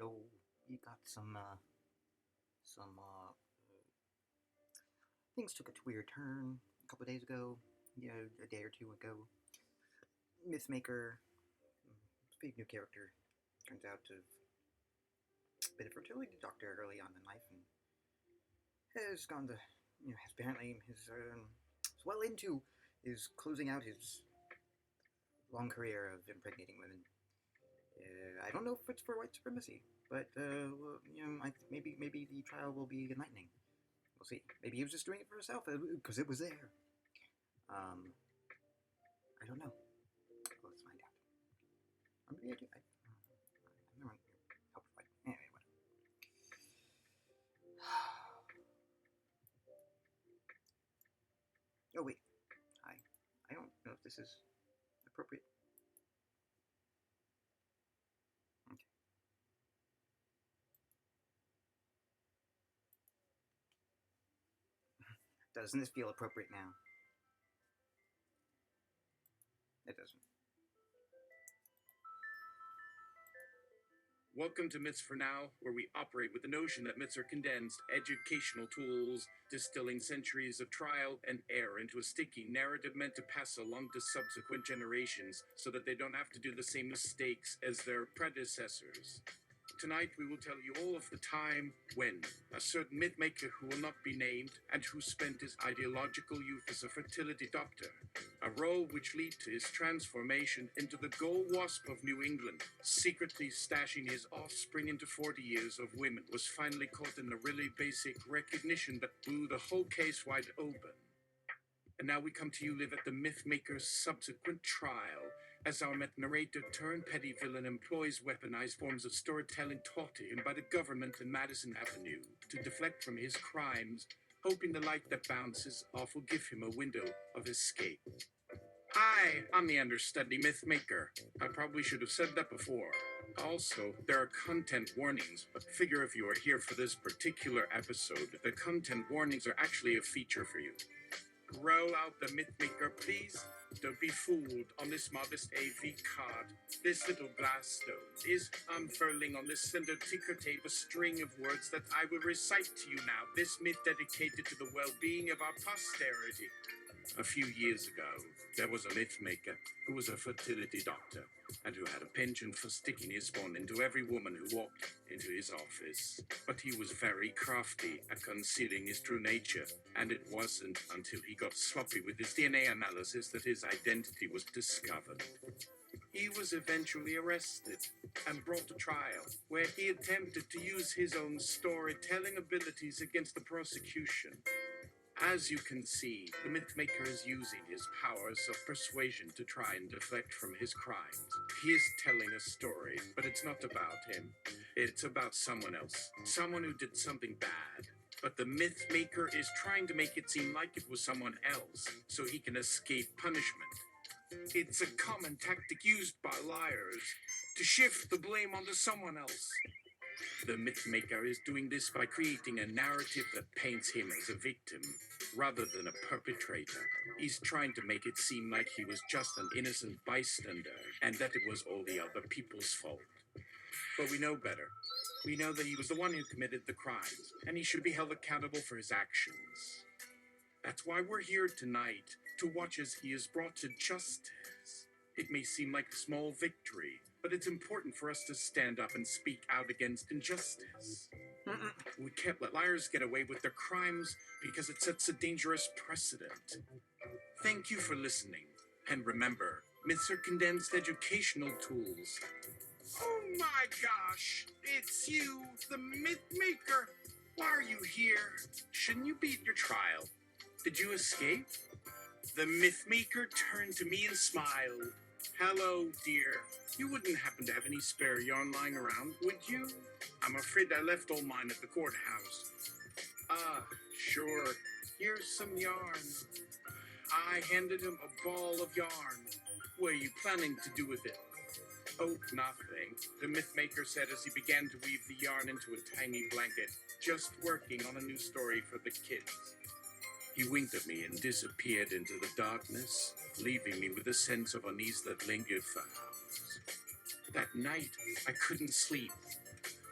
Hello, we got some things took a weird turn a couple of days ago. A day or two ago. Mythmaker, big new character, turns out to have been a fertility doctor early on in life and has gone to, apparently is well into is closing out his long career of impregnating women. I don't know if it's for white supremacy, but well, maybe the trial will be enlightening. We'll see. Maybe he was just doing it for himself because it was there. I don't know. Let's find out. Or maybe I do. I'm not help fight. Anyway, whatever. Oh wait, I don't know if this is appropriate. Okay. Doesn't this feel appropriate now? It doesn't. Welcome to Myths for Now, where we operate with the notion that myths are condensed, educational tools, distilling centuries of trial and error into a sticky narrative meant to pass along to subsequent generations so that they don't have to do the same mistakes as their predecessors. Tonight we will tell you all of the time when a certain mythmaker who will not be named and who spent his ideological youth as a fertility doctor, a role which led to his transformation into the gold wasp of New England, secretly stashing his offspring into 40 years of women, was finally caught in a really basic recognition that blew the whole case wide open. And now we come to you live at the Mythmaker's subsequent trial, as our myth narrator turned petty villain employs weaponized forms of storytelling taught to him by the government in Madison Avenue to deflect from his crimes, hoping the light that bounces off will give him a window of escape. Hi, I'm the understudy Mythmaker. I probably should have said that before. Also, there are content warnings, but figure if you are here for this particular episode, the content warnings are actually a feature for you. Roll out the Mythmaker, please. Don't be fooled on this modest AV card. This little glass stone is unfurling on this slender ticker tape a string of words that I will recite to you now. This myth dedicated to the well-being of our posterity. A few years ago, there was a mythmaker who was a fertility doctor and who had a penchant for sticking his phone into every woman who walked into his office. But he was very crafty at concealing his true nature, and it wasn't until he got sloppy with his DNA analysis that his identity was discovered. He was eventually arrested and brought to trial, where he attempted to use his own storytelling abilities against the prosecution. As you can see, the Mythmaker is using his powers of persuasion to try and deflect from his crimes. He is telling a story, but it's not about him. It's about someone else, someone who did something bad. But the Mythmaker is trying to make it seem like it was someone else, so he can escape punishment. It's a common tactic used by liars to shift the blame onto someone else. The Mythmaker is doing this by creating a narrative that paints him as a victim, rather than a perpetrator. He's trying to make it seem like he was just an innocent bystander, and that it was all the other people's fault. But we know better. We know that he was the one who committed the crimes, and he should be held accountable for his actions. That's why we're here tonight, to watch as he is brought to justice. It may seem like a small victory, but it's important for us to stand up and speak out against injustice. We can't let liars get away with their crimes because it sets a dangerous precedent. Thank you for listening. And remember, myths are condensed educational tools. Oh my gosh, it's you, the Mythmaker. Why are you here? Shouldn't you be at your trial? Did you escape? The Mythmaker turned to me and smiled. Hello, dear. You wouldn't happen to have any spare yarn lying around, would you? I'm afraid I left all mine at the courthouse. Sure. Here's some yarn. I handed him a ball of yarn. What are you planning to do with it? Oh, nothing, the Mythmaker said as he began to weave the yarn into a tiny blanket, just working on a new story for the kids. He winked at me and disappeared into the darkness, leaving me with a sense of unease that lingered for hours. That night, I couldn't sleep.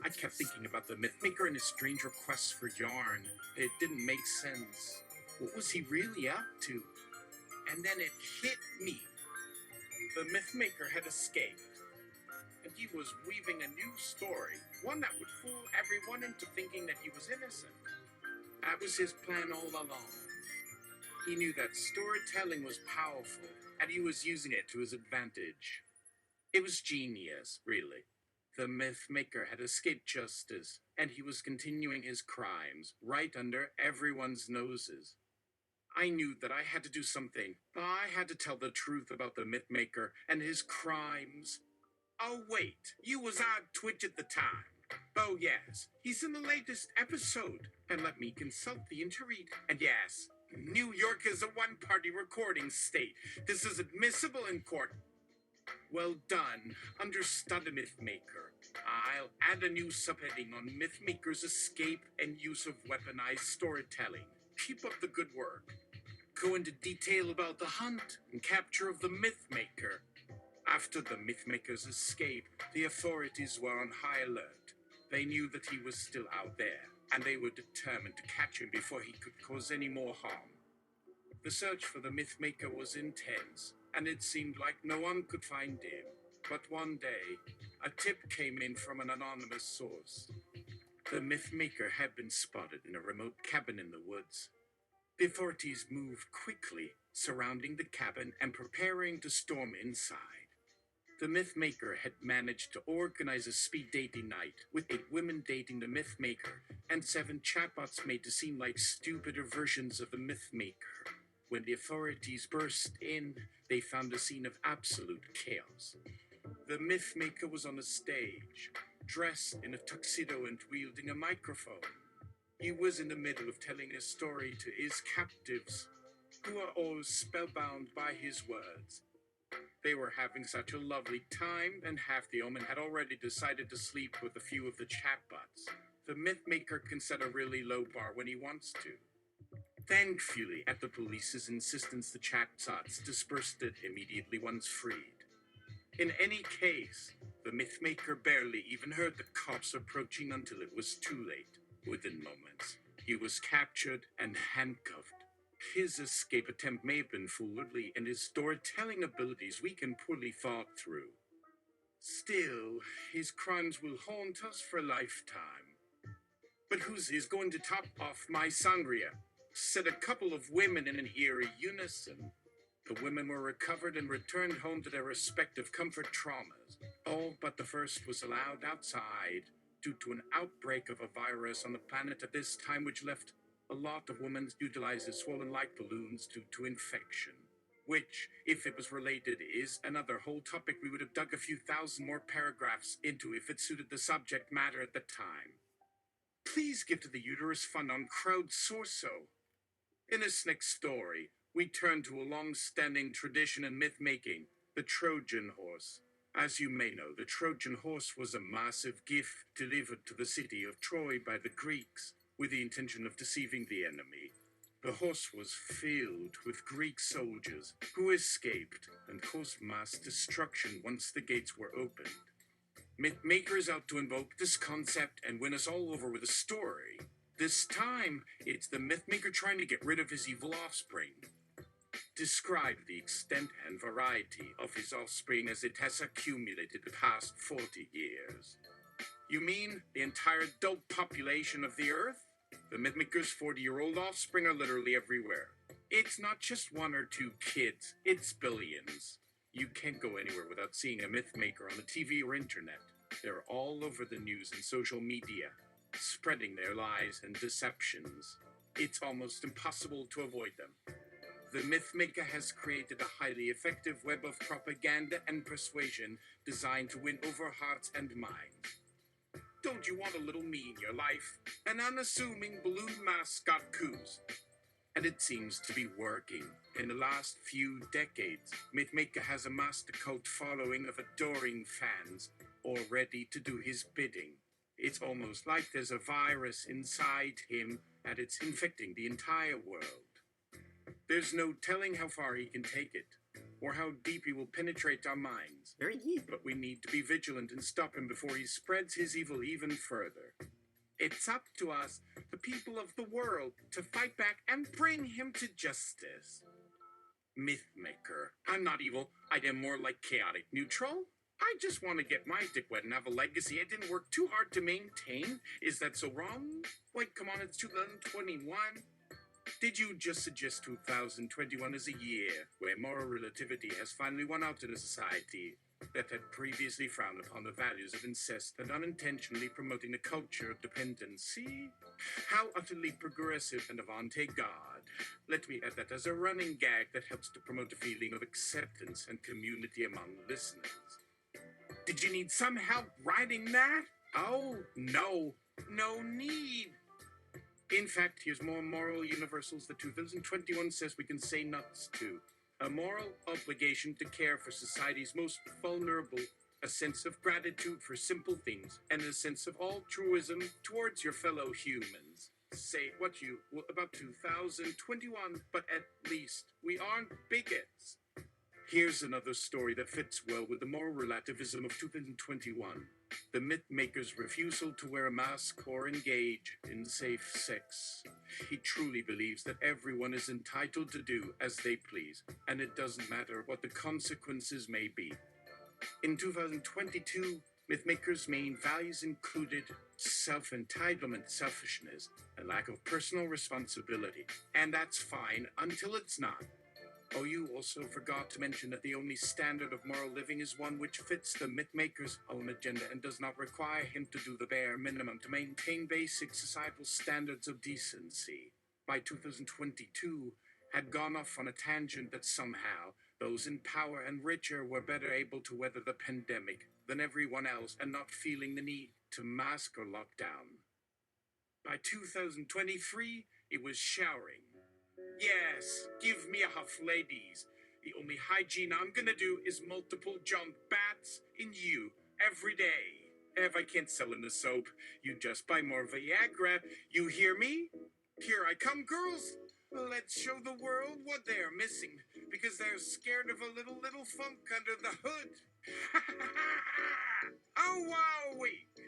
I kept thinking about the Mythmaker and his strange requests for yarn. It didn't make sense. What was he really up to? And then it hit me. The Mythmaker had escaped, and he was weaving a new story, one that would fool everyone into thinking that he was innocent. That was his plan all along. He knew that storytelling was powerful, and he was using it to his advantage. It was genius, really. The Mythmaker had escaped justice, and he was continuing his crimes right under everyone's noses. I knew that I had to do something. I had to tell the truth about the Mythmaker and his crimes. Oh, wait, you was on Twitch at the time. Oh, yes, he's in the latest episode. And let me consult the interread. And yes, New York is a one-party recording state. This is admissible in court. Well done, understudy Mythmaker. I'll add a new subheading on Mythmaker's escape and use of weaponized storytelling. Keep up the good work. Go into detail about the hunt and capture of the Mythmaker. After the Mythmaker's escape, the authorities were on high alert. They knew that he was still out there, and they were determined to catch him before he could cause any more harm. The search for the Mythmaker was intense, and it seemed like no one could find him. But one day, a tip came in from an anonymous source. The Mythmaker had been spotted in a remote cabin in the woods. The authorities moved quickly, surrounding the cabin and preparing to storm inside. The Mythmaker had managed to organize a speed dating night with 8 women dating the Mythmaker and 7 chatbots made to seem like stupider versions of the Mythmaker. When the authorities burst in, they found a scene of absolute chaos. The Mythmaker was on a stage, dressed in a tuxedo and wielding a microphone. He was in the middle of telling a story to his captives, who are all spellbound by his words. They were having such a lovely time, and half the Omen had already decided to sleep with a few of the chatbots. The Mythmaker can set a really low bar when he wants to. Thankfully, at the police's insistence, the chatbots dispersed it immediately once freed. In any case, the Mythmaker barely even heard the cops approaching until it was too late. Within moments, he was captured and handcuffed. His escape attempt may have been foolhardy, and his storytelling abilities weak and poorly thought through. Still, his crimes will haunt us for a lifetime. But who's going to top off my sangria? Said a couple of women in an eerie unison. The women were recovered and returned home to their respective comfort traumas. All but the first was allowed outside due to an outbreak of a virus on the planet at this time, which left a lot of women utilized swollen like balloons due to infection. Which, if it was related, is another whole topic we would have dug a few thousand more paragraphs into if it suited the subject matter at the time. Please give to the Uterus Fund on crowdsourco. In this next story, we turn to a long-standing tradition in myth-making, the Trojan horse. As you may know, the Trojan horse was a massive gift delivered to the city of Troy by the Greeks, with the intention of deceiving the enemy. The horse was filled with Greek soldiers who escaped and caused mass destruction once the gates were opened. Mythmakers out to invoke this concept and win us all over with a story. This time, it's the Mythmaker trying to get rid of his evil offspring. Describe the extent and variety of his offspring as it has accumulated the past 40 years. You mean the entire adult population of the Earth? The Mythmaker's 40-year-old offspring are literally everywhere. It's not just 1 or 2 kids, it's billions. You can't go anywhere without seeing a Mythmaker on the TV or internet. They're all over the news and social media, spreading their lies and deceptions. It's almost impossible to avoid them. The Mythmaker has created a highly effective web of propaganda and persuasion designed to win over hearts and minds. Don't you want a little me in your life? An unassuming balloon mascot coos. And it seems to be working. In the last few decades, Mythmaker has amassed a cult following of adoring fans, all ready to do his bidding. It's almost like there's a virus inside him, and it's infecting the entire world. There's no telling how far he can take it. or how deep he will penetrate our minds. Very deep. But we need to be vigilant and stop him before he spreads his evil even further. It's up to us, the people of the world, to fight back and bring him to justice. Mythmaker. I'm not evil. I am more like chaotic neutral. I just want to get my dick wet and have a legacy it didn't work too hard to maintain. Is that so wrong? Wait, come on, it's 2021. Did you just suggest 2021 as a year where moral relativity has finally won out in a society that had previously frowned upon the values of incest and unintentionally promoting a culture of dependency? How utterly progressive and avant-garde. Let me add that as a running gag that helps to promote a feeling of acceptance and community among listeners. Did you need some help writing that? Oh, no. No need. In fact, here's more moral universals that 2021 says we can say nuts to. A moral obligation to care for society's most vulnerable, a sense of gratitude for simple things, and a sense of altruism towards your fellow humans. Say what you will about 2021, but at least we aren't bigots. Here's another story that fits well with the moral relativism of 2021. The Mythmaker's refusal to wear a mask or engage in safe sex. He truly believes that everyone is entitled to do as they please, and it doesn't matter what the consequences may be. In 2022, Mythmaker's main values included self-entitlement, selfishness, and lack of personal responsibility. And that's fine until it's not. Oh, you also forgot to mention that the only standard of moral living is one which fits the Mythmaker's own agenda and does not require him to do the bare minimum to maintain basic societal standards of decency. By 2022, had gone off on a tangent that somehow those in power and richer were better able to weather the pandemic than everyone else and not feeling the need to mask or lock down. By 2023, it was showering. Yes, give me a huff, ladies. The only hygiene I'm gonna do is multiple jump bats in you every day. If I can't sell in the soap, you just buy more Viagra. You hear me? Here I come, girls. Let's show the world what they're missing, because they're scared of a little funk under the hood. Oh, wow, wait.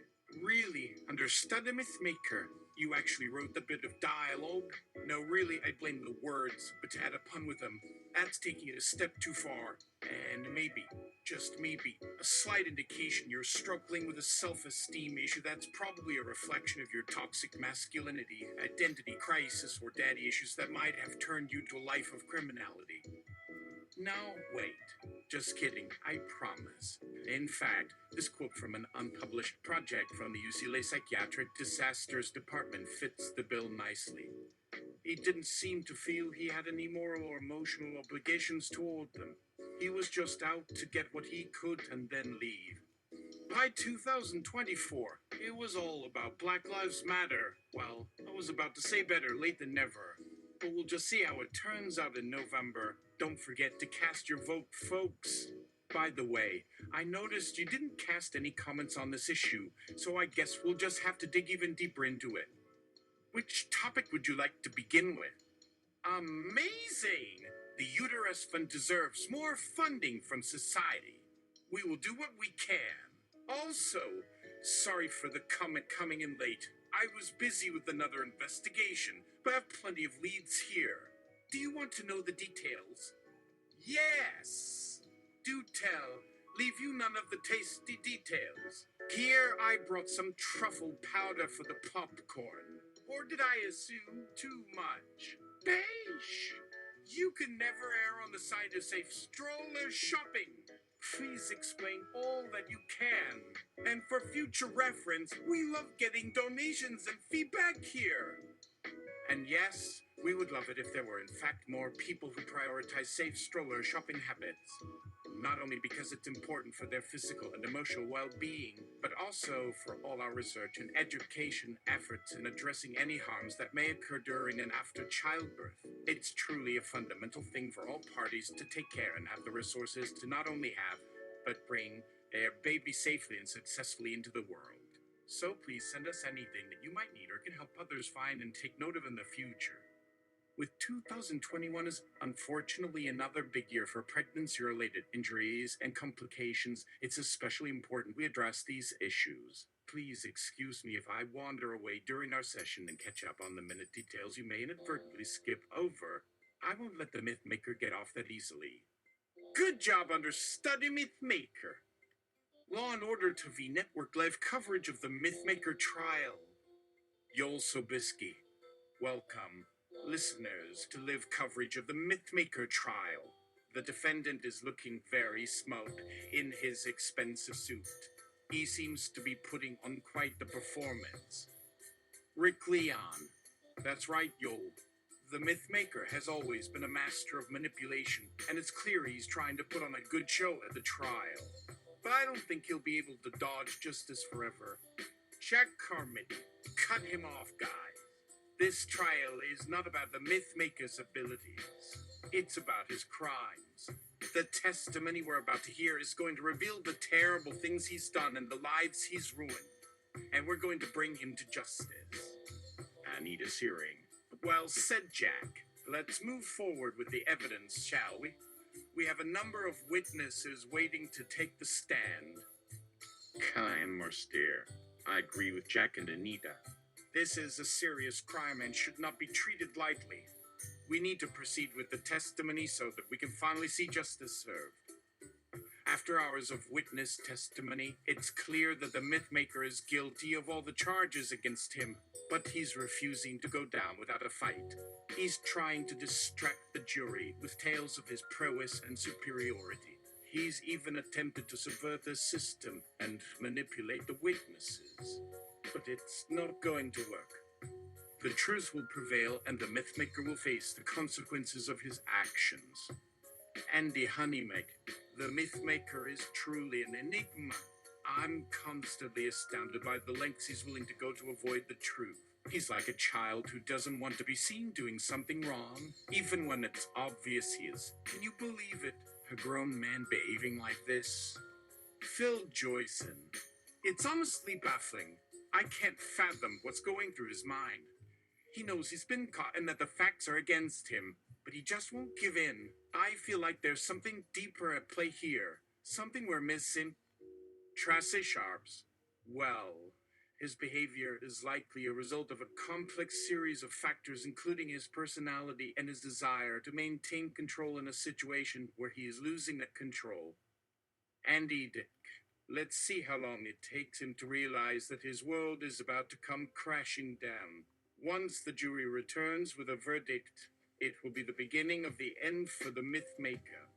Really, understood a Mythmaker. You actually wrote the bit of dialogue? No, really, I blame the words, but to add a pun with them, that's taking it a step too far. And maybe, just maybe, a slight indication you're struggling with a self-esteem issue that's probably a reflection of your toxic masculinity, identity crisis, or daddy issues that might have turned you to a life of criminality. No, wait. Just kidding, I promise. In fact, this quote from an unpublished project from the UCLA Psychiatric Disasters Department fits the bill nicely. He didn't seem to feel he had any moral or emotional obligations toward them. He was just out to get what he could and then leave. By 2024, it was all about Black Lives Matter. Well, I was about to say better late than never. But we'll just see how it turns out in November. Don't forget to cast your vote, folks. By the way, I noticed you didn't cast any comments on this issue, so I guess we'll just have to dig even deeper into it. Which topic would you like to begin with? Amazing! The Uterus Fund deserves more funding from society. We will do what we can. Also, sorry for the comment coming in late. I was busy with another investigation, but I have plenty of leads here. Do you want to know the details? Yes! Do tell. Leave you none of the tasty details. Here I brought some truffle powder for the popcorn. Or did I assume too much? Beige! You can never err on the side of safe stroller shopping. Please explain all that you can. And for future reference, we love getting donations and feedback here. And yes, we would love it if there were in fact more people who prioritize safe stroller shopping habits. Not only because it's important for their physical and emotional well-being, but also for all our research and education efforts in addressing any harms that may occur during and after childbirth. It's truly a fundamental thing for all parties to take care and have the resources to not only have, but bring their baby safely and successfully into the world. So please send us anything that you might need or can help others find and take note of in the future. With 2021 is unfortunately another big year for pregnancy-related injuries and complications, it's especially important we address these issues. Please excuse me if I wander away during our session and catch up on the minute details you may inadvertently skip over. I won't let the Mythmaker get off that easily. Good job, understudy Mythmaker. Law and Order TV Network live coverage of the Mythmaker trial. Yoel Sobieski. Welcome, listeners, to live coverage of the Mythmaker trial. The defendant is looking very smug in his expensive suit. He seems to be putting on quite the performance. Rick Leon. That's right, Yoel. The Mythmaker has always been a master of manipulation, and it's clear he's trying to put on a good show at the trial. But I don't think he'll be able to dodge justice forever. Jack Carmody, cut him off, guys. This trial is not about the Mythmaker's abilities. It's about his crimes. The testimony we're about to hear is going to reveal the terrible things he's done and the lives he's ruined. And we're going to bring him to justice. Anita's hearing. Well said, Jack. Let's move forward with the evidence, shall we? We have a number of witnesses waiting to take the stand. Kind, Marsteer. I agree with Jack and Anita. This is a serious crime and should not be treated lightly. We need to proceed with the testimony so that we can finally see justice served. After hours of witness testimony, it's clear that the Mythmaker is guilty of all the charges against him, but he's refusing to go down without a fight. He's trying to distract the jury with tales of his prowess and superiority. He's even attempted to subvert the system and manipulate the witnesses. But it's not going to work. The truth will prevail and the Mythmaker will face the consequences of his actions. Andy Honeymeck, the Mythmaker is truly an enigma. I'm constantly astounded by the lengths he's willing to go to avoid the truth. He's like a child who doesn't want to be seen doing something wrong, even when it's obvious he is. Can you believe it? A grown man behaving like this? Phil Joyson. It's honestly baffling. I can't fathom what's going through his mind. He knows he's been caught and that the facts are against him, but he just won't give in. I feel like there's something deeper at play here. Something we're missing. Tracy Sharps. Well, his behavior is likely a result of a complex series of factors, including his personality and his desire to maintain control in a situation where he is losing that control. Andy Dick. Let's see how long it takes him to realize that his world is about to come crashing down. Once the jury returns with a verdict, it will be the beginning of the end for the Mythmaker.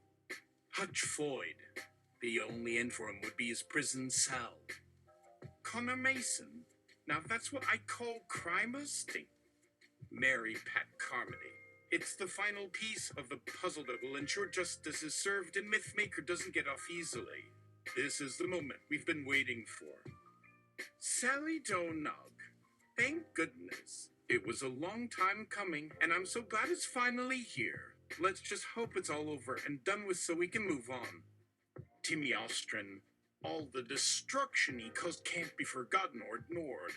Hutch Floyd. The only end for him would be his prison cell. Connor Mason. Now that's what I call crime busting. Mary Pat Carmody. It's the final piece of the puzzle that will ensure justice is served and Mythmaker doesn't get off easily. This is the moment we've been waiting for. Sally Donog. Thank goodness. It was a long time coming, and I'm so glad it's finally here. Let's just hope it's all over and done with so we can move on. Timmy Ostrin. All the destruction he caused can't be forgotten or ignored.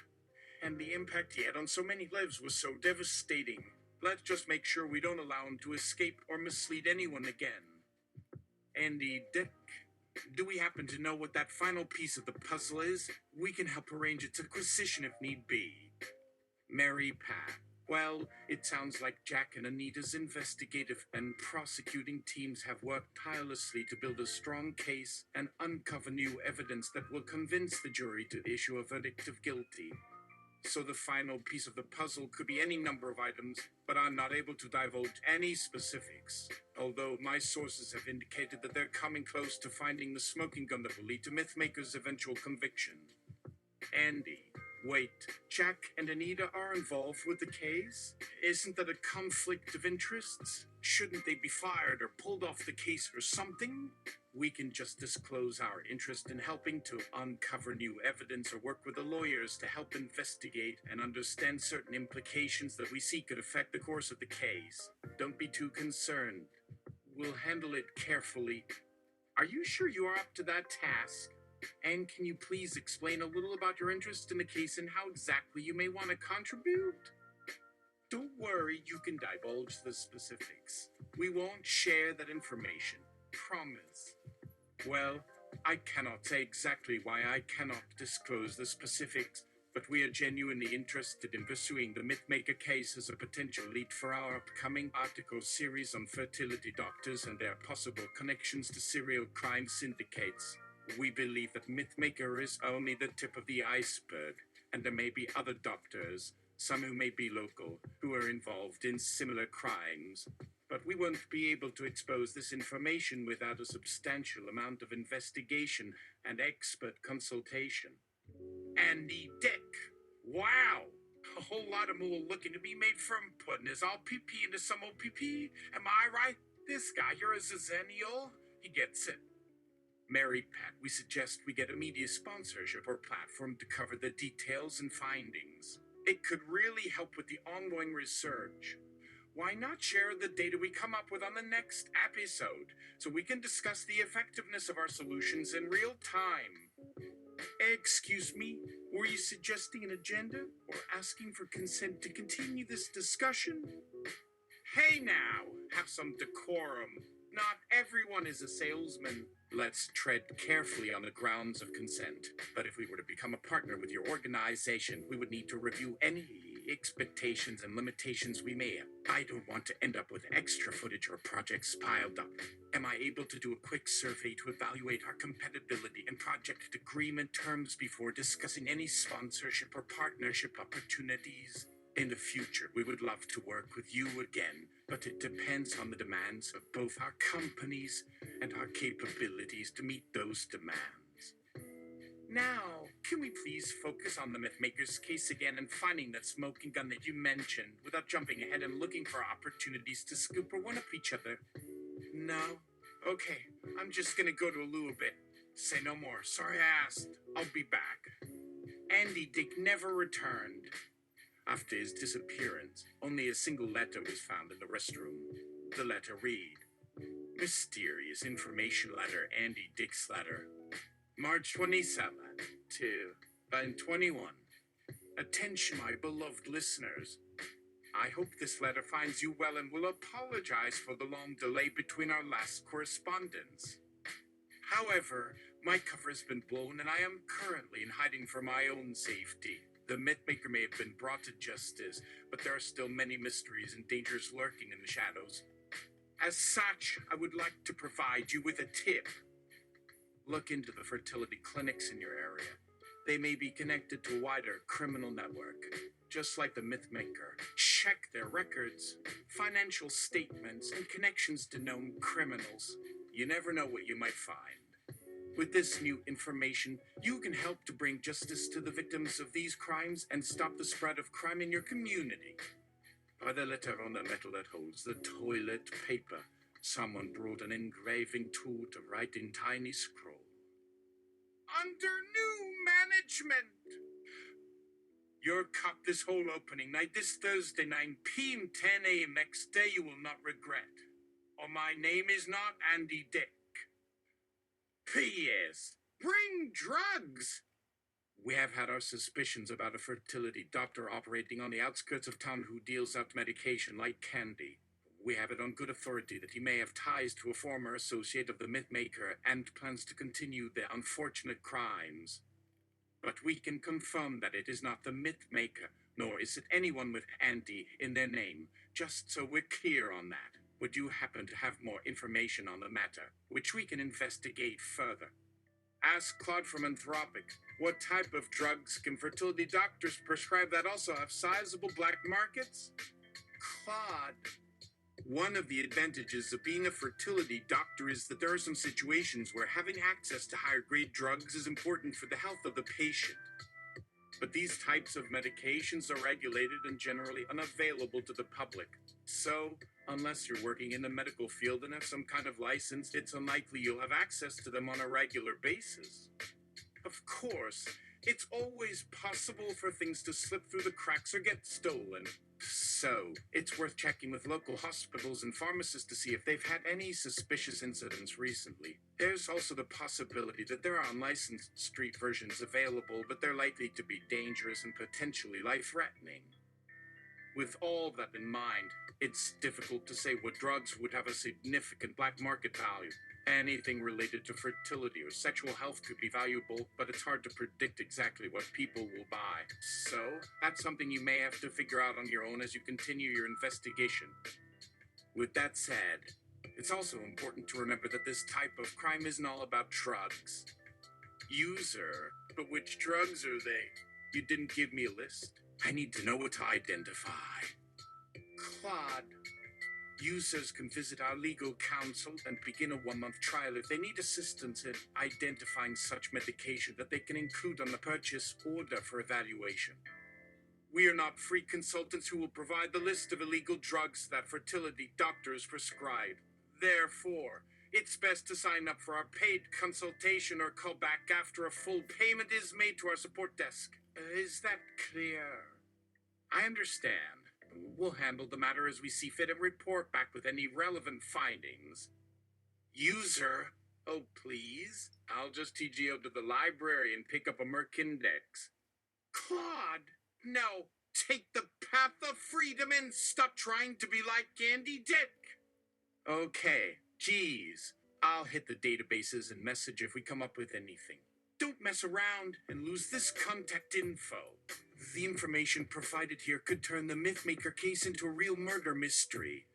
And the impact he had on so many lives was so devastating. Let's just make sure we don't allow him to escape or mislead anyone again. Andy Dick. Do we happen to know what that final piece of the puzzle is? We can help arrange its acquisition if need be. Mary Pat. Well, it sounds like Jack and Anita's investigative and prosecuting teams have worked tirelessly to build a strong case and uncover new evidence that will convince the jury to issue a verdict of guilty. So the final piece of the puzzle could be any number of items, but I'm not able to divulge any specifics. Although my sources have indicated that they're coming close to finding the smoking gun that will lead to Mythmaker's eventual conviction. Andy. Wait, Jack and Anita are involved with the case? Isn't that a conflict of interests? Shouldn't they be fired or pulled off the case or something? We can just disclose our interest in helping to uncover new evidence or work with the lawyers to help investigate and understand certain implications that we see could affect the course of the case. Don't be too concerned. We'll handle it carefully. Are you sure you are up to that task? And can you please explain a little about your interest in the case and how exactly you may want to contribute? Don't worry, you can divulge the specifics. We won't share that information. Promise. Well, I cannot say exactly why I cannot disclose the specifics, but we are genuinely interested in pursuing the Mythmaker case as a potential lead for our upcoming article series on fertility doctors and their possible connections to serial crime syndicates. We believe that Mythmaker is only the tip of the iceberg, and there may be other doctors, some who may be local, who are involved in similar crimes. But we won't be able to expose this information without a substantial amount of investigation and expert consultation. Andy Dick. Wow! A whole lot of more looking to be made from putting his all PP into some old PP. Am I right? This guy here is a zennial. He gets it. Mary Pat, we suggest we get a media sponsorship or platform to cover the details and findings. It could really help with the ongoing research. Why not share the data we come up with on the next episode so we can discuss the effectiveness of our solutions in real time? Excuse me, were you suggesting an agenda or asking for consent to continue this discussion? Hey now, have some decorum. Not everyone is a salesman. Let's tread carefully on the grounds of consent. But if we were to become a partner with your organization, we would need to review any expectations and limitations we may have. I don't want to end up with extra footage or projects piled up. Am I able to do a quick survey to evaluate our compatibility and project agreement terms before discussing any sponsorship or partnership opportunities? In the future, we would love to work with you again, but it depends on the demands of both our companies and our capabilities to meet those demands. Now, can we please focus on the Mythmaker's case again and finding that smoking gun that you mentioned without jumping ahead and looking for opportunities to scoop or one-up each other? No? Okay, I'm just gonna go to a little bit. Say no more. Sorry I asked. I'll be back. Andy Dick never returned. After his disappearance, only a single letter was found in the restroom. The letter read, Mysterious Information Letter, Andy Dick's Letter. March 27 to 21. Attention, my beloved listeners. I hope this letter finds you well and will apologize for the long delay between our last correspondence. However, my cover has been blown and I am currently in hiding for my own safety. The Mythmaker may have been brought to justice, but there are still many mysteries and dangers lurking in the shadows. As such, I would like to provide you with a tip. Look into the fertility clinics in your area. They may be connected to a wider criminal network. Just like the Mythmaker, check their records, financial statements, and connections to known criminals. You never know what you might find. With this new information, you can help to bring justice to the victims of these crimes and stop the spread of crime in your community. By the letter on the metal that holds the toilet paper, someone brought an engraving tool to write in tiny scroll. Under new management. Your cup this whole opening night, this Thursday, 9 p.m., 10 a.m. next day, you will not regret. Or my name is not Andy Dick. P.S. Bring drugs! We have had our suspicions about a fertility doctor operating on the outskirts of town who deals out medication like candy. We have it on good authority that he may have ties to a former associate of the Mythmaker and plans to continue the unfortunate crimes. But we can confirm that it is not the Mythmaker, nor is it anyone with Andy in their name, just so we're clear on that. Would you happen to have more information on the matter, which we can investigate further? Ask Claude from Anthropic, what type of drugs can fertility doctors prescribe that also have sizable black markets? Claude, one of the advantages of being a fertility doctor is that there are some situations where having access to higher grade drugs is important for the health of the patient. But these types of medications are regulated and generally unavailable to the public. So, unless you're working in the medical field and have some kind of license, it's unlikely you'll have access to them on a regular basis. Of course, it's always possible for things to slip through the cracks or get stolen. So, it's worth checking with local hospitals and pharmacists to see if they've had any suspicious incidents recently. There's also the possibility that there are unlicensed street versions available, but they're likely to be dangerous and potentially life-threatening. With all that in mind, it's difficult to say what drugs would have a significant black market value. Anything related to fertility or sexual health could be valuable, but it's hard to predict exactly what people will buy. So, that's something you may have to figure out on your own as you continue your investigation. With that said, it's also important to remember that this type of crime isn't all about drugs. User, but which drugs are they? You didn't give me a list. I need to know what to identify. Claude. Users can visit our legal counsel and begin a 1-month trial if they need assistance in identifying such medication that they can include on the purchase order for evaluation. We are not free consultants who will provide the list of illegal drugs that fertility doctors prescribe. Therefore, it's best to sign up for our paid consultation or call back after a full payment is made to our support desk. Is that clear? I understand. We'll handle the matter as we see fit and report back with any relevant findings. User, oh please, I'll just TGO to the library and pick up a Merck Index. Claude, no, take the path of freedom and stop trying to be like Andy Dick. Okay, geez, I'll hit the databases and message if we come up with anything. Don't mess around and lose this contact info. The information provided here could turn the Mythmaker case into a real murder mystery.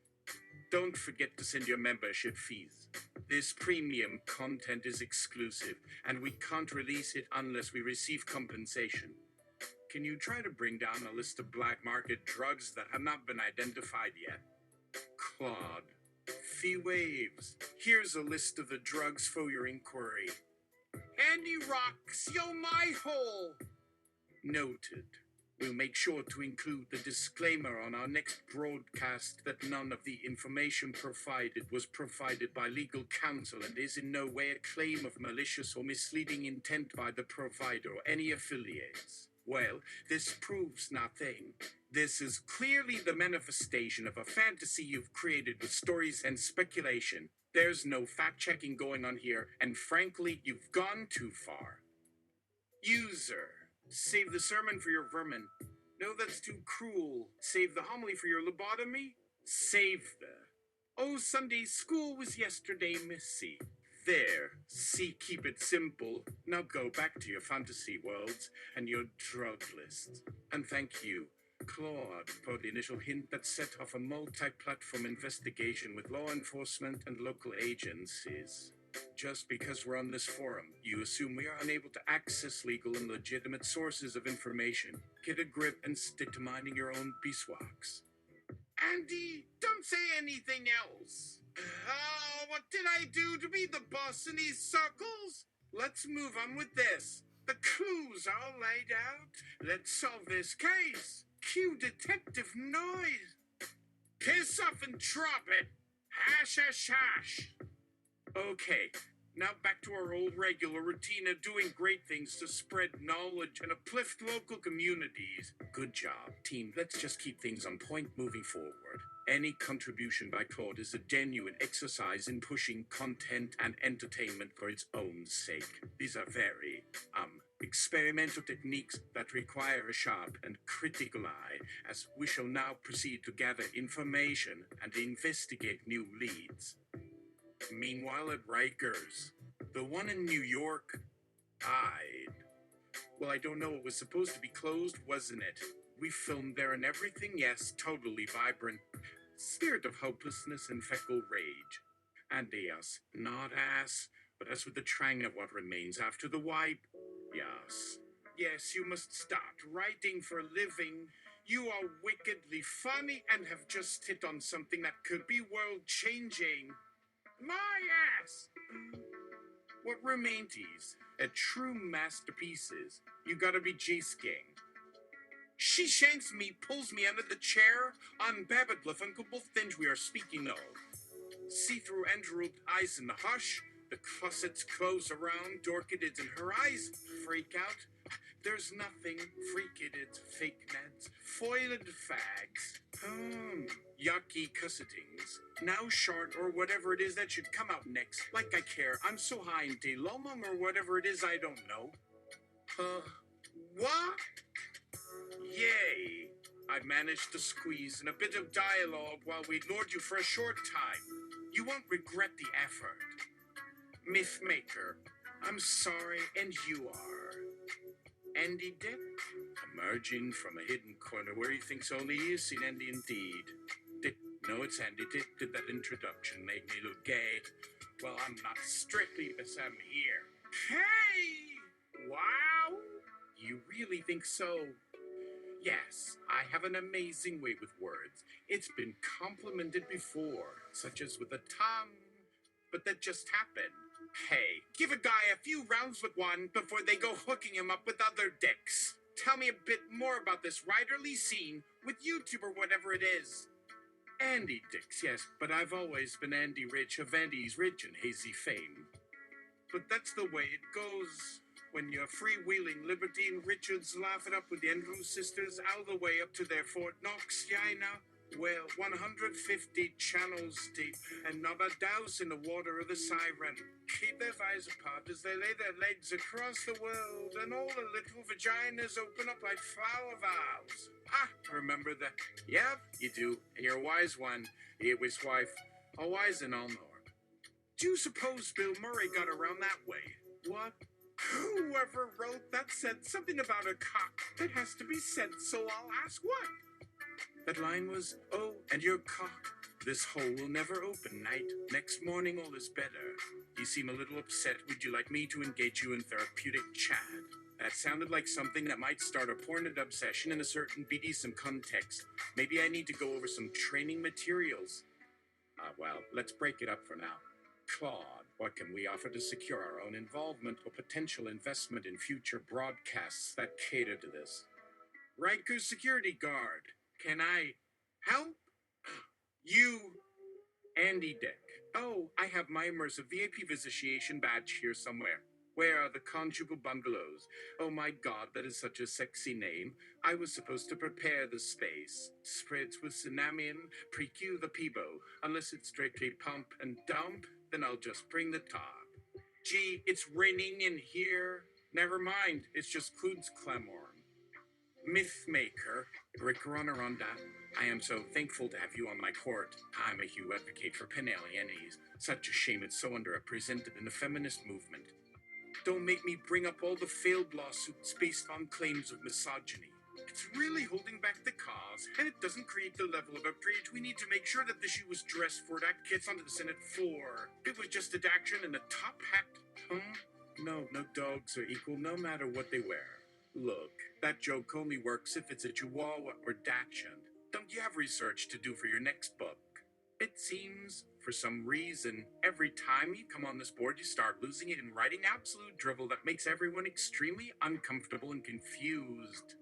Don't forget to send your membership fees. This premium content is exclusive, and we can't release it unless we receive compensation. Can you try to bring down a list of black market drugs that have not been identified yet? Claude. Fee waves. Here's a list of the drugs for your inquiry. Andy rocks, yo my hole. Noted. We'll make sure to include the disclaimer on our next broadcast that none of the information provided was provided by legal counsel and is in no way a claim of malicious or misleading intent by the provider or any affiliates. Well, this proves nothing. This is clearly the manifestation of a fantasy you've created with stories and speculation. There's no fact-checking going on here, and frankly, you've gone too far. User. Save the sermon for your vermin. No, that's too cruel. Save the homily for your lobotomy. Save the... Oh, Sunday school was yesterday, Missy. There. See, keep it simple. Now go back to your fantasy worlds and your drug list. And thank you, Claude, for the initial hint that set off a multi-platform investigation with law enforcement and local agencies. Just because we're on this forum, you assume we are unable to access legal and legitimate sources of information. Get a grip and stick to minding your own beeswax. Andy, don't say anything else. Oh, what did I do to be the boss in these circles? Let's move on with this. The clues are all laid out. Let's solve this case. Cue detective noise. Piss off and drop it. Hash, hash, hash. Okay, now back to our old regular routine of doing great things to spread knowledge and uplift local communities. Good job, team. Let's just keep things on point moving forward. Any contribution by Claude is a genuine exercise in pushing content and entertainment for its own sake. These are very, experimental techniques that require a sharp and critical eye, as we shall now proceed to gather information and investigate new leads. Meanwhile, at Rikers, the one in New York died. Well, I don't know, it was supposed to be closed, wasn't it? We filmed there and everything, yes, totally vibrant. Spirit of hopelessness and feckle rage. And yes, not ass, but as with the trang of what remains after the wipe. Yes. Yes, you must start writing for a living. You are wickedly funny and have just hit on something that could be world-changing. My ass! What remains? A true masterpieces. You gotta be G-sking. She shanks me, pulls me under the chair. On Babbitt Lefunkable Thinge we are speaking of. See-through Andrew eyes in the hush. The closets close around. Dorkidids in her eyes. Freak out. There's nothing. Freakidids, fake meds, foiled fags. Yucky cussetings. Now short or whatever it is that should come out next. Like I care. I'm so high in delomum or whatever it is I don't know. What? Yay. I managed to squeeze in a bit of dialogue while we ignored you for a short time. You won't regret the effort. Mythmaker, I'm sorry, and you are. Andy Dick? Emerging from a hidden corner where he thinks only he has seen Andy indeed. Dick, no, it's Andy Dick, did that introduction make me look gay. Well, I'm not strictly because I'm here. Hey! Wow! You really think so? Yes, I have an amazing way with words. It's been complimented before, such as with a tongue. But that just happened. Hey, give a guy a few rounds with one before they go hooking him up with other dicks. Tell me a bit more about this writerly scene with YouTube or whatever it is. Andy Dix, yes, but I've always been Andy Rich of Andy's Rich and Hazy fame. But that's the way it goes. When you're freewheeling Libertine Richards laugh it up with the Andrews sisters all the way up to their Fort Knox, yeah, now. Well, 150 channels deep, and not a douse in the water of the siren. Keep their eyes apart as they lay their legs across the world, and all the little vaginas open up like flower valves. Ah, remember that? Yeah, you do, and you're a wise one. It was wife, a wise and all knower. Do you suppose Bill Murray got around that way? What? Whoever wrote that said something about a cock. That has to be said, so I'll ask what? That line was, oh, and your cock. This hole will never open, Knight. Next morning all is better. You seem a little upset. Would you like me to engage you in therapeutic chat? That sounded like something that might start a pornodub session in a certain BDSM context. Maybe I need to go over some training materials. Well, let's break it up for now. Claude, what can we offer to secure our own involvement or potential investment in future broadcasts that cater to this? Riker's security guard. Can I help? You, Andy Dick. Oh, I have my immersive VIP visitation badge here somewhere. Where are the conjugal bungalows? Oh my god, that is such a sexy name. I was supposed to prepare the space. Spreads with Cinamian, pre-cue the Peebo. Unless it's strictly pump and dump, then I'll just bring the top. Gee, it's raining in here. Never mind, it's just Clud's Clamor. Mythmaker, Rick Runner-on-da. I am so thankful to have you on my court. I'm a huge advocate for pen alienes. Such a shame it's so underrepresented in the feminist movement. Don't make me bring up all the failed lawsuits based on claims of misogyny. It's really holding back the cause, and it doesn't create the level of outrage we need to make sure that the shoe was dressed for that gets onto the Senate floor. It was just a action and a top hat. No dogs are equal no matter what they wear. Look, that joke only works if it's a Chihuahua or Dachshund. Don't you have research to do for your next book? It seems, for some reason, every time you come on this board, you start losing it and writing absolute drivel that makes everyone extremely uncomfortable and confused.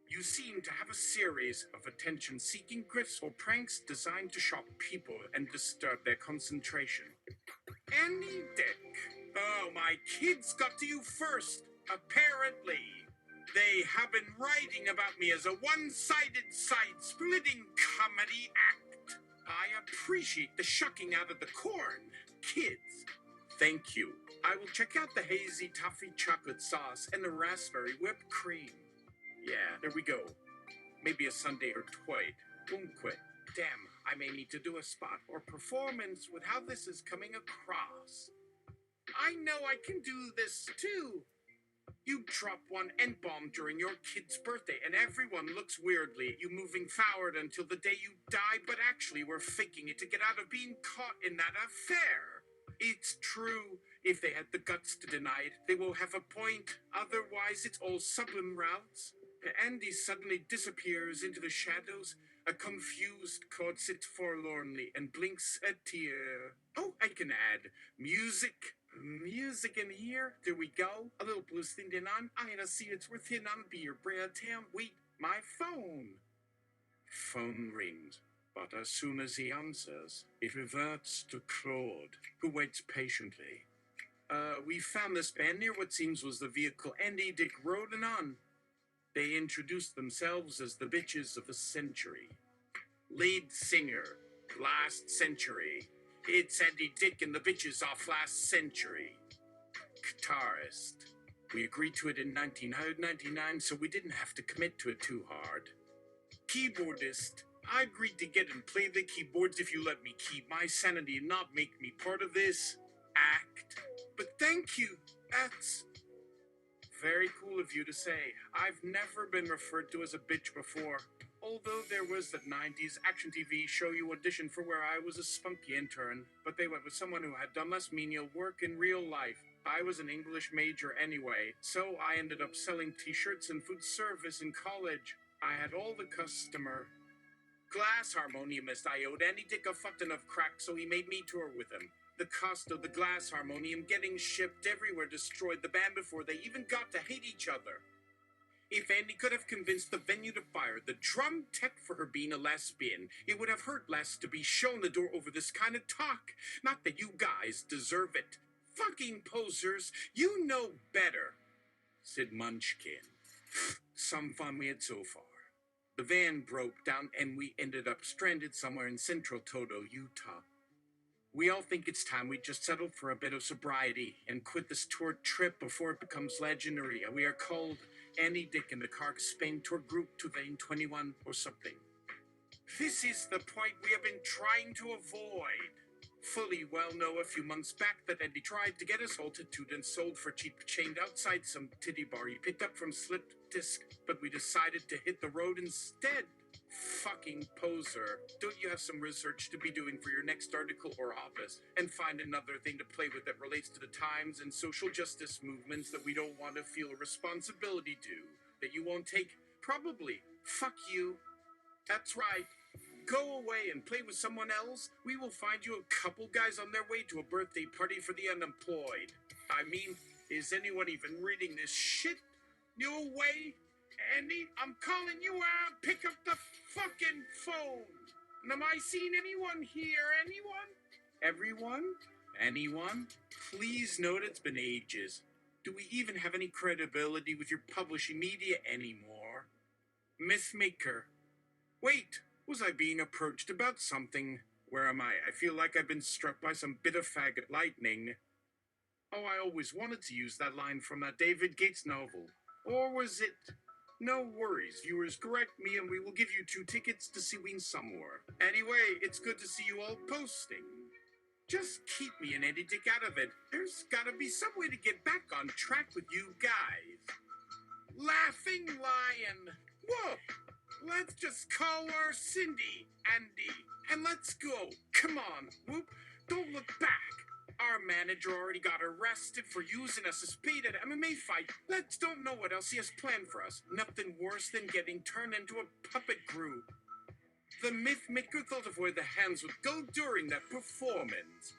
You seem to have a series of attention-seeking grifts or pranks designed to shock people and disturb their concentration. Andy Dick. Oh, my kids got to you first, apparently. They have been writing about me as a one-sided side-splitting comedy act. I appreciate the shucking out of the corn, kids. Thank you. I will check out the hazy toffee chocolate sauce and the raspberry whipped cream. Yeah, there we go. Maybe a Sunday or twite. Won't quit. Damn, I may need to do a spot or performance with how this is coming across. I know I can do this too. You drop one N-bomb during your kid's birthday and everyone looks weirdly at you moving forward until the day you die, but actually we're faking it to get out of being caught in that affair. It's true. If they had the guts to deny it, they will have a point. Otherwise, it's all sublime routes. Andy suddenly disappears into the shadows. A confused court sits forlornly and blinks a tear. Oh, I can add music in here. There we go. A little blue thing on. I had a see it's worth hitting on. Be your bread town. Wait, my phone. Phone rings, but as soon as he answers, it reverts to Claude, who waits patiently. We found this band near what seems was the vehicle Andy Dick rode on. They introduced themselves as the bitches of the century. Lead singer, last century. It's Andy Dick and the bitches off last century. Guitarist. We agreed to it in 1999, so we didn't have to commit to it too hard. keyboardist. I agreed to get and play the keyboards if you let me keep my sanity and not make me part of this act. But thank you. That's very cool of you to say. I've never been referred to as a bitch before. Although there was that 90s action TV show you auditioned for where I was a spunky intern, but they went with someone who had done less menial work in real life. I was an English major anyway, so I ended up selling t-shirts and food service in college. I had all the customer glass harmoniumist I owed Andy Dick a fuck enough crack, so he made me tour with him. The cost of the glass harmonium getting shipped everywhere destroyed the band before they even got to hate each other. If Andy could have convinced the venue to fire the drum tech for her being a lesbian, it would have hurt less to be shown the door over this kind of talk. Not that you guys deserve it. Fucking posers, you know better, said Munchkin. Some fun we had so far. The van broke down and we ended up stranded somewhere in central Toto, Utah. We all think it's time we just settled for a bit of sobriety and quit this tour trip before it becomes legendary. We are called Annie Dick and the Carg Spain Tour Group 2021 or something. This is the point we have been trying to avoid. Fully well know a few months back that Andy tried to get us all tattooed and sold for cheap, chained outside some titty bar he picked up from Slip Disc, but we decided to hit the road instead. Fucking poser. Don't you have some research to be doing for your next article or office and find another thing to play with that relates to the times and social justice movements that we don't want to feel a responsibility to, that you won't take? Probably. Fuck you. That's right. Go away and play with someone else. We will find you a couple guys on their way to a birthday party for the unemployed. I mean, is anyone even reading this shit? No way. Andy, I'm calling you out. Pick up the fucking phone. And am I seeing anyone here? Anyone? Everyone? Anyone? Please note it's been ages. Do we even have any credibility with your publishing media anymore? Mythmaker. Wait, was I being approached about something? Where am I? I feel like I've been struck by some bit of faggot lightning. Oh, I always wanted to use that line from that David Gates novel. Or was it? No worries, viewers, correct me and we will give you 2 tickets to see Ween somewhere. Anyway, it's good to see you all posting. Just keep me and Andy Dick out of it. There's gotta be some way to get back on track with you guys. Laughing Lion. Whoa! Let's just call her Cindy, Andy, and let's go. Come on, whoop. Don't look back. Our manager already got arrested for using us as bait at an MMA fight. Let's don't know what else he has planned for us. Nothing worse than getting turned into a puppet group. The Mythmaker thought of where the hands would go during that performance.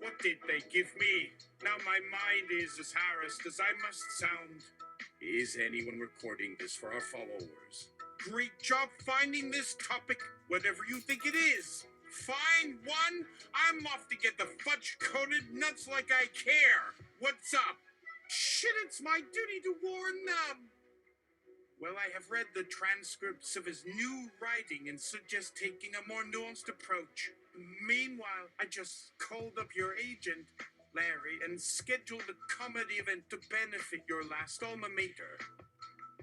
What did they give me? Now my mind is as harassed as I must sound. Is anyone recording this for our followers? Great job finding this topic, whatever you think it is. Find one? I'm off to get the fudge-coated nuts like I care. What's up? Shit, it's my duty to warn them. Well, I have read the transcripts of his new writing and suggest taking a more nuanced approach. Meanwhile, I just called up your agent, Larry, and scheduled a comedy event to benefit your last alma mater,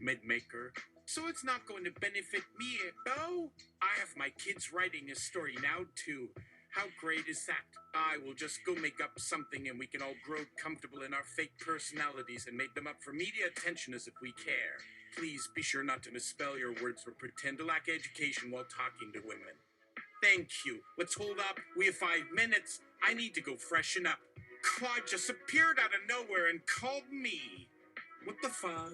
Midmaker. So it's not going to benefit me, though. I have my kids writing a story now, too. How great is that? I will just go make up something and we can all grow comfortable in our fake personalities and make them up for media attention as if we care. Please be sure not to misspell your words or pretend to lack education while talking to women. Thank you. Let's hold up. We have 5 minutes. I need to go freshen up. Claude just appeared out of nowhere and called me. What the fuck?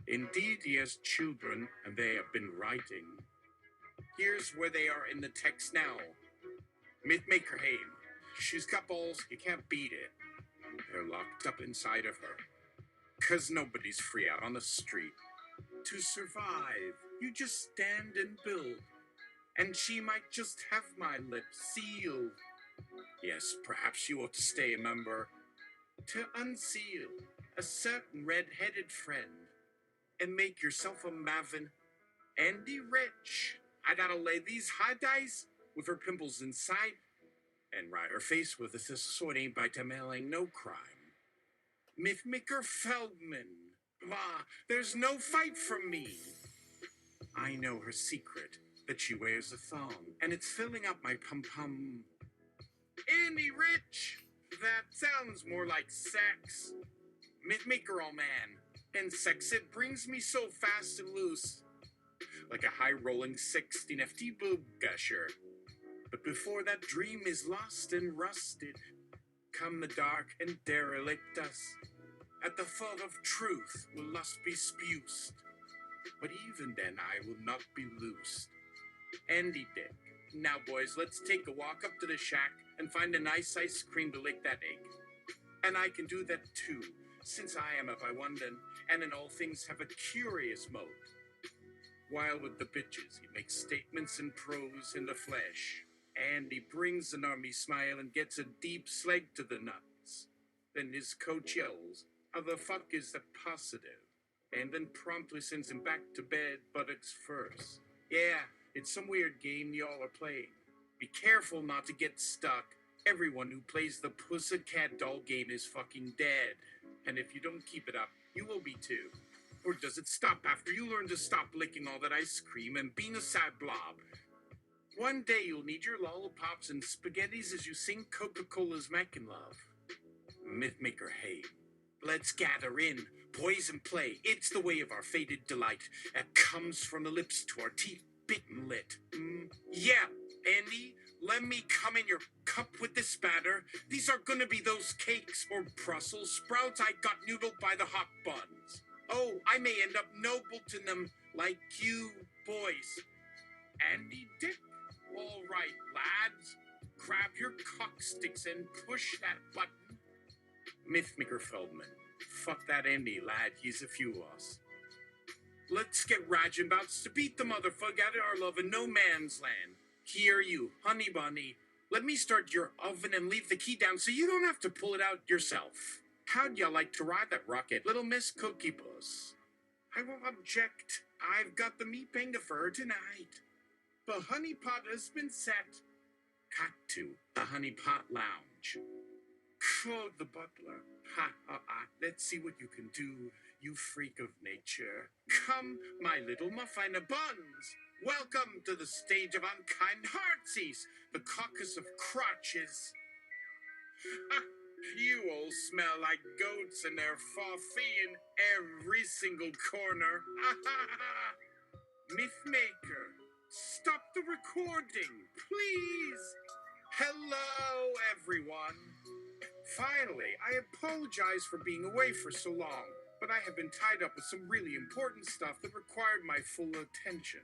Indeed, he has children, and they have been writing. Here's where they are in the text now. Mythmaker Haim. She's got balls, you can't beat it. They're locked up inside of her. 'Cause nobody's free out on the street. To survive, you just stand and build. And she might just have my lips sealed. Yes, perhaps you ought to stay a member. To unseal a certain red-headed friend. And make yourself a Mavin. Andy Rich. I gotta lay these high dice with her pimples inside and ride her face with a sword ain't by Tameling no crime. Mythmaker Feldman. Blah, there's no fight from me. I know her secret, that she wears a thong, and it's filling up my pum-pum. Andy Rich! That sounds more like sex. Mythmaker, all man. And sex, it brings me so fast and loose. Like a high-rolling 16 FT boob gusher. But before that dream is lost and rusted, come the dark and derelict us. At the thought of truth will lust be spused. But even then I will not be loosed. Andy Dick. Now, boys, let's take a walk up to the shack and find a nice ice cream to lick that egg. And I can do that too, since I am a Viwundan, and in all things have a curious mode. While with the bitches, he makes statements in prose in the flesh. And he brings an army smile and gets a deep slag to the nuts. Then his coach yells, how the fuck is that positive? And then promptly sends him back to bed, buttocks first. Yeah, it's some weird game y'all are playing. Be careful not to get stuck. Everyone who plays the Pussycat Doll game is fucking dead. And if you don't keep it up, you will be too. Or does it stop after you learn to stop licking all that ice cream and being a sad blob? One day you'll need your lollipops and spaghettis as you sing Coca-Cola's Mac in Love. Mythmaker, hey, let's gather in, poise and play. It's the way of our faded delight that comes from the lips to our teeth, bitten lit. Yeah, Andy, let me come in your cup with this batter. These are gonna be those cakes or Brussels sprouts I got noodled by the hot buns. Oh, I may end up Nobleton them like you boys. Andy Dick? All right, lads. Grab your cocksticks and push that button. Mythmaker Feldman. Fuck that Andy, lad. He's a few of us. Let's get Rajabouts to beat the motherfucker out of our love in no man's land. Here you, honey bunny. Let me start your oven and leave the key down so you don't have to pull it out yourself. How'd ya like to ride that rocket, little Miss Cookie Puss? I won't object. I've got the meat banga for her tonight. The honey pot has been set. Cut to the honey pot lounge. Crowed the butler. Ha ha ha. Let's see what you can do, you freak of nature. Come, my little muffina buns. Welcome to the stage of unkind heartsies, the caucus of crotches. You all smell like goats and their farfie in every single corner. Mythmaker, stop the recording, please. Hello, everyone. Finally, I apologize for being away for so long, but I have been tied up with some really important stuff that required my full attention.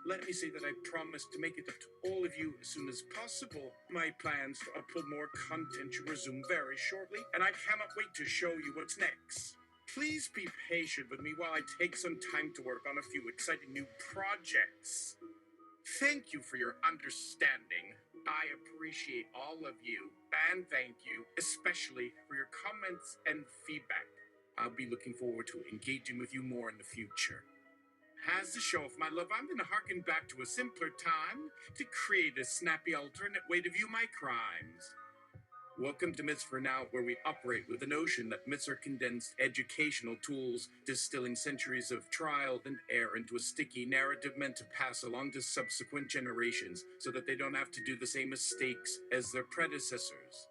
Let me say that I promise to make it up to all of you as soon as possible. My plans to upload more content should resume very shortly, and I cannot wait to show you what's next. Please be patient with me while I take some time to work on a few exciting new projects. Thank you for your understanding. I appreciate all of you, and thank you, especially for your comments and feedback. I'll be looking forward to engaging with you more in the future. As the show of my love, I'm going to harken back to a simpler time to create a snappy alternate way to view my crimes. Welcome to Myths for Now, where we operate with the notion that myths are condensed educational tools, distilling centuries of trial and error into a sticky narrative meant to pass along to subsequent generations so that they don't have to do the same mistakes as their predecessors.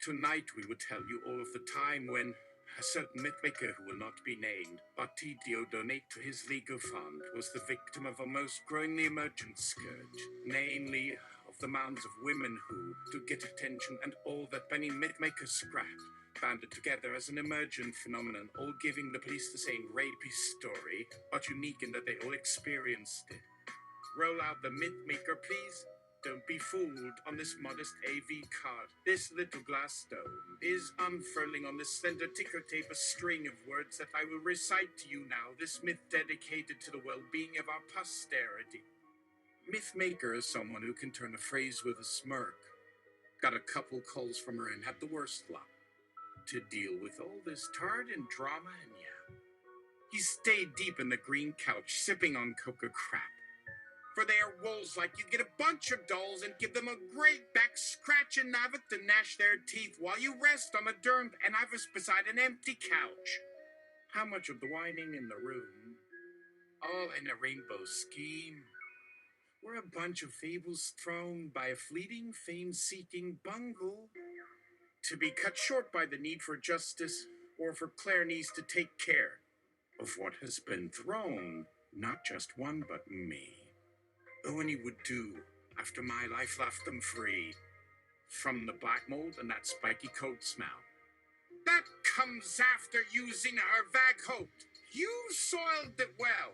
Tonight we would tell you all of the time when a certain mythmaker who will not be named, Bartidio donate to his legal fund, was the victim of a most growingly emergent scourge, namely of the mounds of women who, to get attention and all that penny mythmakers scrapped, banded together as an emergent phenomenon, all giving the police the same rapey story, but unique in that they all experienced it. Roll out the mythmaker, please. Don't be fooled on this modest AV card. This little glass stone is unfurling on this slender ticker tape a string of words that I will recite to you now, this myth dedicated to the well-being of our posterity. Mythmaker is someone who can turn a phrase with a smirk. Got a couple calls from her and had the worst luck. To deal with all this tard and drama and yeah. He stayed deep in the green couch, sipping on coca crap. for they are wolves like you get a bunch of dolls and give them a great back scratching navet to gnash their teeth while you rest on a derm and Ivis beside an empty couch. How much of the whining in the room? All in a rainbow scheme. We're a bunch of fables thrown by a fleeting fame-seeking bungle, to be cut short by the need for justice or for Clarice to take care of what has been thrown, not just one but me. Any would do after my life left them free from the black mold and that spiky coat smell. That comes after using her vag hoped. You soiled it well.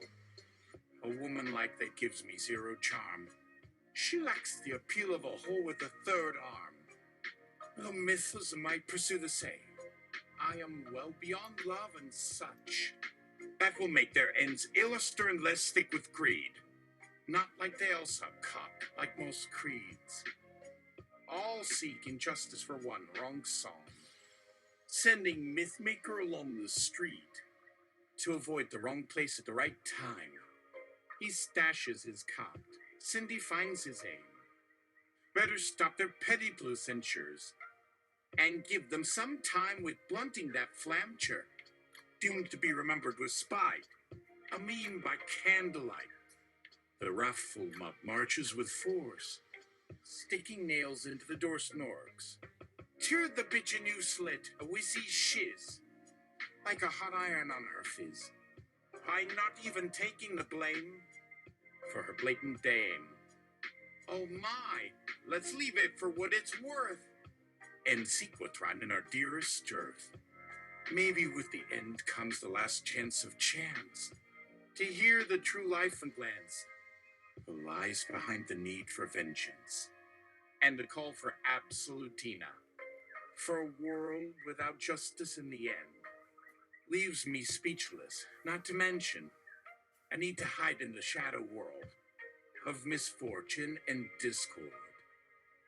A woman like that gives me zero charm. She lacks the appeal of a whole with a third arm. The mythos might pursue the same. I am well beyond love and such. That will make their ends illuster and less thick with greed. Not like they all suck cock, like most creeds. All seek injustice for one wrong song. Sending Muthmaker along the street to avoid the wrong place at the right time. He stashes his cock. Cindy finds his aim. Better stop their petty blue censures and give them some time with blunting that flamture, doomed to be remembered with spite, a meme by candlelight. The wrathful mob marches with force, sticking nails into the door snorks. Tear the bitch a new slit, a whizzy shiz, like a hot iron on her fizz. I not even taking the blame for her blatant dame. Oh my, let's leave it for what it's worth, and sequitran in our dearest dearth. Maybe with the end comes the last chance of chance to hear the true life and glance, the lies behind the need for vengeance, and the call for absolutina. For a world without justice in the end leaves me speechless, not to mention I need to hide in the shadow world of misfortune and discord.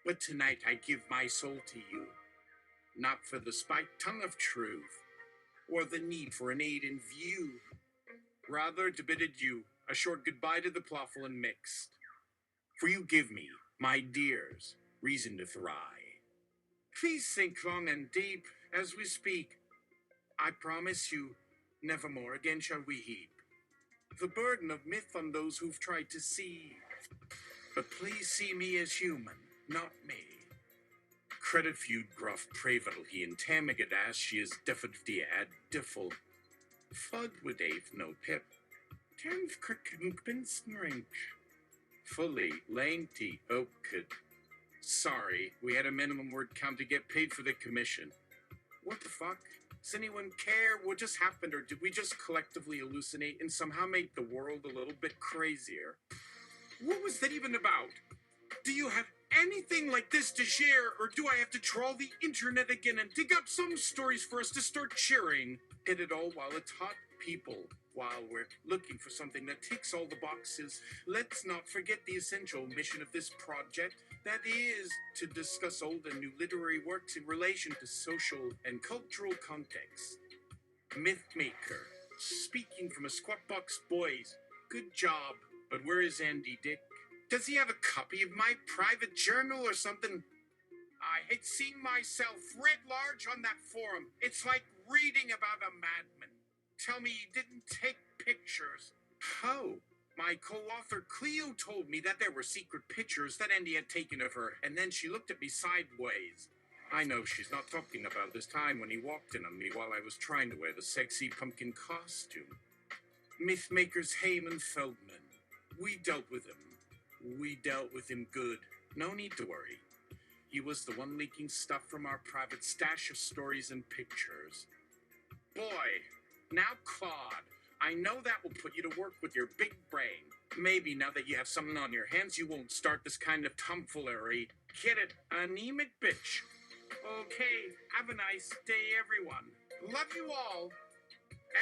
But tonight I give my soul to you, not for the spiked tongue of truth, or the need for an aid in view. Rather to bid adieu, a short goodbye to the plofful and mixed. For you give me, my dears, reason to thrive. Please think long and deep as we speak. I promise you, never more again shall we heap the burden of myth on those who've tried to see. But please see me as human, not me. Credit feud gruff pravel he and tamigad as she is defifty ad diffel. Fud with eighth no pip. Tenth crickbin snrink. Fully lengthy oaked. Sorry, we had a minimum word count to get paid for the commission. What the fuck? Does anyone care what just happened, or did we just collectively hallucinate and somehow make the world a little bit crazier? What was that even about? Do you have anything like this to share, or do I have to trawl the internet again and dig up some stories for us to start sharing? And it all while it's hot people, while we're looking for something that ticks all the boxes. Let's not forget the essential mission of this project, that is to discuss old and new literary works in relation to social and cultural context. Muthmaker, speaking from a squat box boys. Good job, but where is Andy Dick? Does he have a copy of my private journal or something? I hate seeing myself writ large on that forum. It's like reading about a madman. Tell me he didn't take pictures. Oh, my co-author Cleo told me that there were secret pictures that Andy had taken of her, and then she looked at me sideways. I know she's not talking about this time when he walked in on me while I was trying to wear the sexy pumpkin costume. Mythmaker's Heyman Feldman. We dealt with him. We dealt with him good. No need to worry. He was the one leaking stuff from our private stash of stories and pictures. Boy, now Claude, I know that will put you to work with your big brain. Maybe now that you have something on your hands, you won't start this kind of tomfoolery. Get it? Anemic bitch. Okay, have a nice day, everyone. Love you all.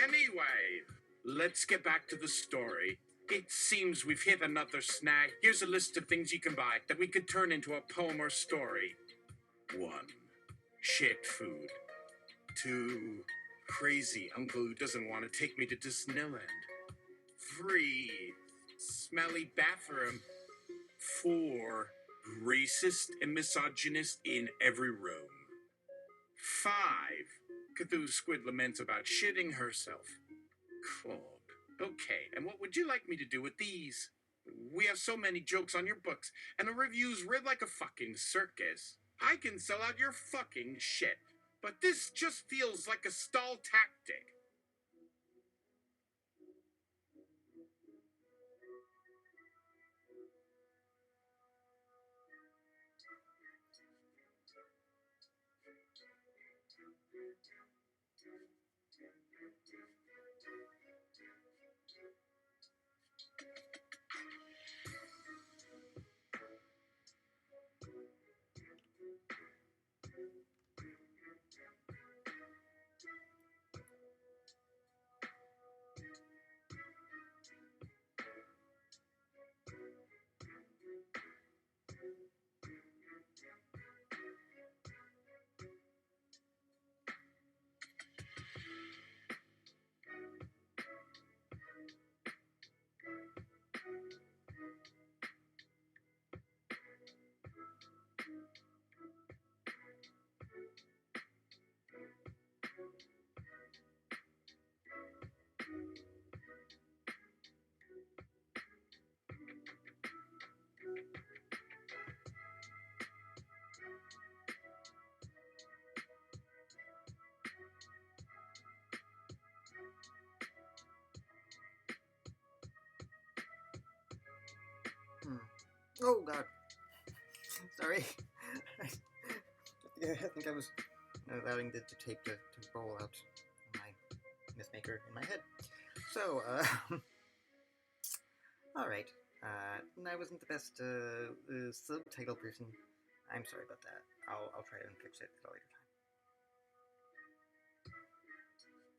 Anyway, let's get back to the story. It seems we've hit another snag. Here's a list of things you can buy that we could turn into a poem or story. 1. Shit food. 2. Crazy uncle who doesn't want to take me to Disneyland. 3. smelly bathroom. 4. Racist and misogynist in every room. 5. Cthulhu Squid laments about shitting herself. Cool. Okay, and what would you like me to do with these? We have so many jokes on your books, and the reviews read like a fucking circus. I can sell out your fucking shit, but this just feels like a stall tactic. Oh god. Sorry. Yeah, I think I was allowing the tape to roll out my Mythmaker in my head. So, alright. I wasn't the best subtitle person. I'm sorry about that. I'll try to fix it at a later time.